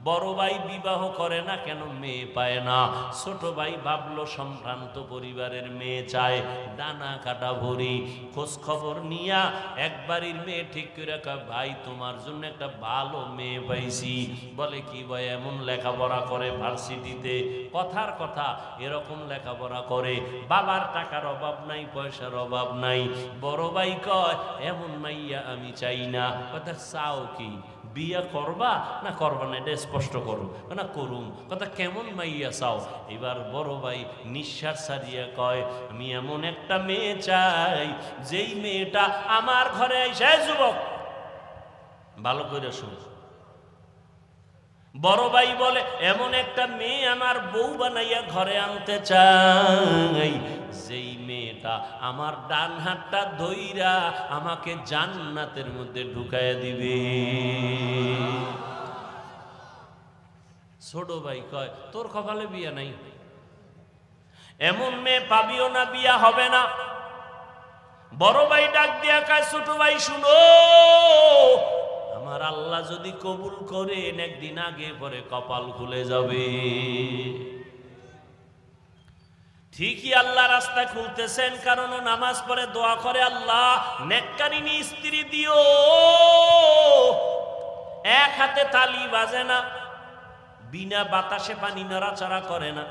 বড় ভাই বিবাহ করে না কেন, মেয়ে পায় না। ছোট ভাই ভাবলো সম্ভ্রান্ত পরিবারের মেয়ে চায়, ডানা কাটা ভরি। খোঁজ খবর নিয়া এক বাড়ির মেয়ে ঠিক করে কয়, ভাই তোমার জন্য একটা ভালো মেয়ে পাইছি। বলে কি ভাই? এমন লেখাপড়া করে ভার্সিটিতে, কথার কথা এরকম লেখাপড়া করে, বাবার টাকার অভাব নাই, পয়সার অভাব নাই। বড় ভাই কয়, এমন মাইয়া আমি চাই না। কথা চাও কি? বিয়া করবা না করবা না এটা স্পষ্ট করো। না করুম। কথা কেমন মাইয়া চাও? এবার বড় ভাই নিঃশ্বাস ছাড়িয়া কয়, আমি এমন একটা মেয়ে চাই যেই মেয়েটা আমার ঘরে এসে, যুবক ভালো করে শুন। বড় ভাই বলে, এমন একটা মেয়ে আমার বউ বানাইয়া ঘরে আনতে চাই যেই মেয়েটা আমার ডান হাতটা ধইরা আমাকে জান্নাতের মধ্যে ঢুকাইয়া দিবে। ছোট ভাই কয়, তোর কপালে বিয়া নাই, এমন মেয়ে পাবিও না, বিয়া হবে না। বড় ভাই ডাক দিয়া কয়, ছোট ভাই শুনো, আমার আল্লাহ যদি কবুল করেন একদিন আগে পরে কপাল খুলে যাবে। ঠিকই আল্লাহ রাস্তা খুলতেছেন, কারণ ও নামাজ পড়ে দোয়া করে, আল্লাহ নেককারিনী স্ত্রী দিও। এক হাতে তালি বাজে না, বিনা বাতাসে পানি নড়াচড়া করে না।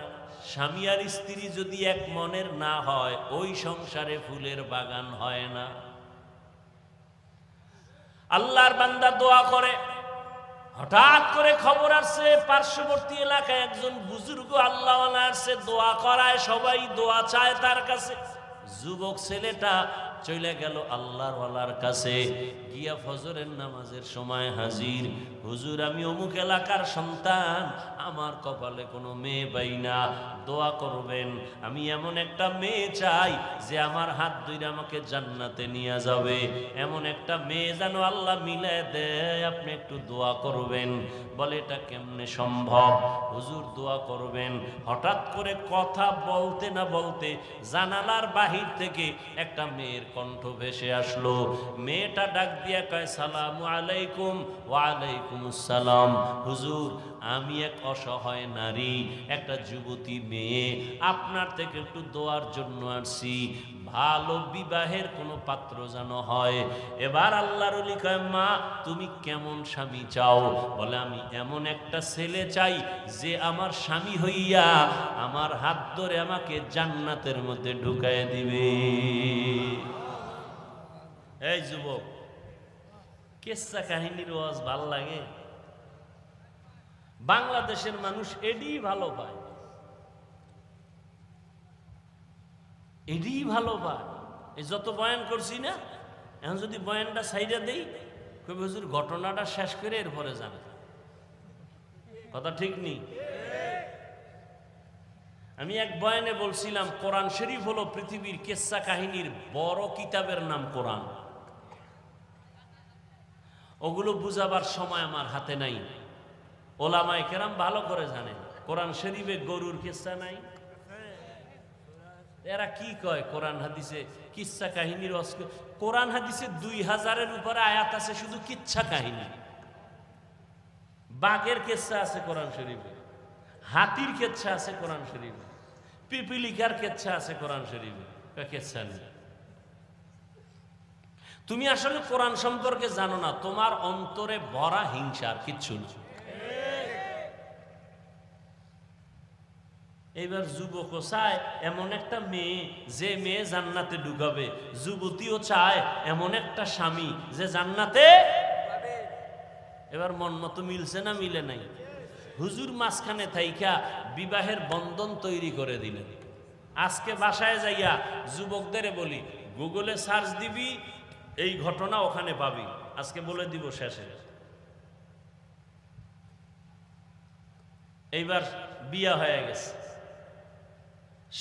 স্বামী আর স্ত্রী যদি এক মনের না হয়, ওই সংসারে ফুলের বাগান হয় না। আল্লাহর বান্দা দোয়া করে, হঠাৎ করে খবর আসছে পার্শ্ববর্তী এলাকায় একজন বুজুর্গ আল্লাহওয়ালা আসছে, দোয়া করায়, সবাই দোয়া চায় তার কাছে। যুবক ছেলেটা চলে গেল আল্লাহওয়ালার কাছে, গিয়া ফজরের নামাজের সময় হাজির। হুজুর, আমি অমুক এলাকার সন্তান, আমার কপালে কোনো মেয়ে পাই না, দোয়া করবেন। আমি এমন একটা মেয়ে চাই যে আমার হাত ধরে আমাকে জান্নাতে নিয়ে যাবে, এমন একটা মেয়ে যেন আল্লাহ মিলায় দেয়, আপনি একটু দোয়া করবেন। বলে, এটা কেমনে সম্ভব? হুজুর দোয়া করবেন। হঠাৎ করে কথা বলতে না বলতে জানালার বাহির থেকে একটা মেয়ের কণ্ঠ ভেসে আসলো। মেয়েটা ডাক দিয়া কয়, সালামু আলাইকুম। ওয়ালাইকুম আসসালাম। হুজুর, আমি এক অসহায় নারী, একটা যুবতী মেয়ে, আপনার থেকে একটু দোয়ার জন্য আসছি, ভালো বিবাহের কোনো পাত্র যেন হয়। এবার আল্লাহর ওলি কয়, মা তুমি কেমন স্বামী চাও? বলে, আমি এমন একটা ছেলে চাই যে আমার স্বামী হইয়া আমার হাত ধরে আমাকে জান্নাতের মধ্যে ঢুকায় দিবে। এই যুবক, কিসসা কাহিনীর ওয়াজ ভাল লাগে? বাংলাদেশের মানুষ এডি ভালো পায়, এডি ভালো পায়। এই যত বয়ান করছি না, এখন যদি বয়ানটা সাইডা দেই, কবি হুজুর ঘটনাটা শেষ করে এরপরে যান। কথা ঠিক নেই? আমি এক বয়ানে বলছিলাম, কোরআন শরীফ হলো পৃথিবীর কিসসা কাহিনীর বড় কিতাবের নাম কোরআন। ওগুলো বুঝাবার সময় আমার হাতে নাই। ওলামায়ে কেরাম ভালো করে জানেন, কোরআন শরীফে গরুর কিসসা নাই। এরা কি কয় কোরআন হাদিসে কিচ্ছা কাহিনীর? কোরআন হাদিসে 2000-এর উপরে আয়াত আছে শুধু কিচ্ছা কাহিনী। বাঘের কিচ্ছা আছে কোরআন শরীফে, হাতির কিচ্ছা আছে কোরআন শরীফে, পিপিলিকার কিচ্ছা আছে কোরআন শরীফে। কিচ্ছা নেই। তুমি আসলে কোরআন সম্পর্কে জানো না, তোমার অন্তরে ভরা হিংসার, কিচ্ছু না। এবার যুবকও চায় এমন একটা মেয়ে যে মেয়ে জান্নাতে ঢুকাবে, যুবতীও চায় এমন একটা স্বামী যে জান্নাতে। এবার মন মতো মিলছে না মিলে নাই? হুজুর মাঝখানে থাইকা বিবাহের বন্ধন তৈরি করে দিলেন। আজকে বাসায় যাইয়া যুবকদের বলি, গুগলে সার্চ দিবি, এই ঘটনা ওখানে পাবি। আজকে বলে দিব শেষে। এইবার বিয়া হয়ে গেছে,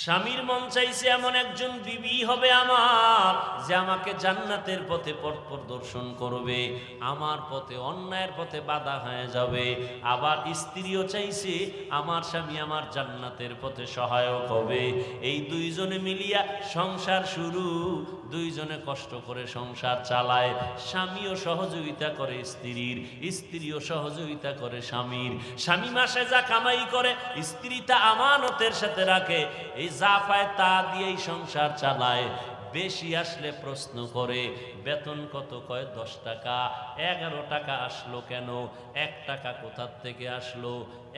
স্বামীর মন চাইছে এমন একজন বিবি হবে আমার যে আমাকে জান্নাতের পথে পথ প্রদর্শন করবে, আমার পথে অন্যায়ের পথে বাধা হয়ে যাবে। আবার স্ত্রীও চাইছে আমার স্বামী আমার জান্নাতের পথে সহায়ক হবে। এই দুইজনে মিলিয়া সংসার শুরু। দুইজনে কষ্ট করে সংসার চালায়, স্বামীও সহযোগিতা করে স্ত্রীর, স্ত্রীও সহযোগিতা করে স্বামীর। স্বামী মাসে যা কামাই করে স্ত্রী তা আমানতের সাথে রাখে, এই যা পায় তা দিয়েই সংসার চালায়। বেশি আসলে প্রশ্ন করে বেতন কত, কয় 10 টাকা। 11 টাকা আসলো কেন, 1 টাকা কোথার থেকে আসলো?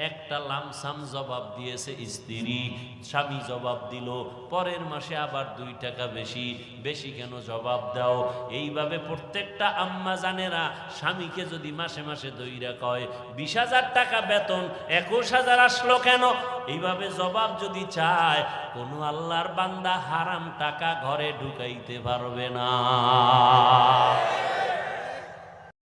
একটা লামসাম জবাব দিয়েছে স্ত্রী, স্বামী জবাব দিল পরের মাসে আবার 2 টাকা বেশি। বেশি কেন জবাব দাও? এইভাবে প্রত্যেকটা আম্মা জানেরা স্বামীকে যদি মাসে মাসে দইরা কয় 20,000 টাকা বেতন, 21,000 আসলো কেন, এইভাবে জবাব যদি চায়, কোনো আল্লাহর বান্দা হারাম টাকা ঘরে ঢুকাইতে পারবে না।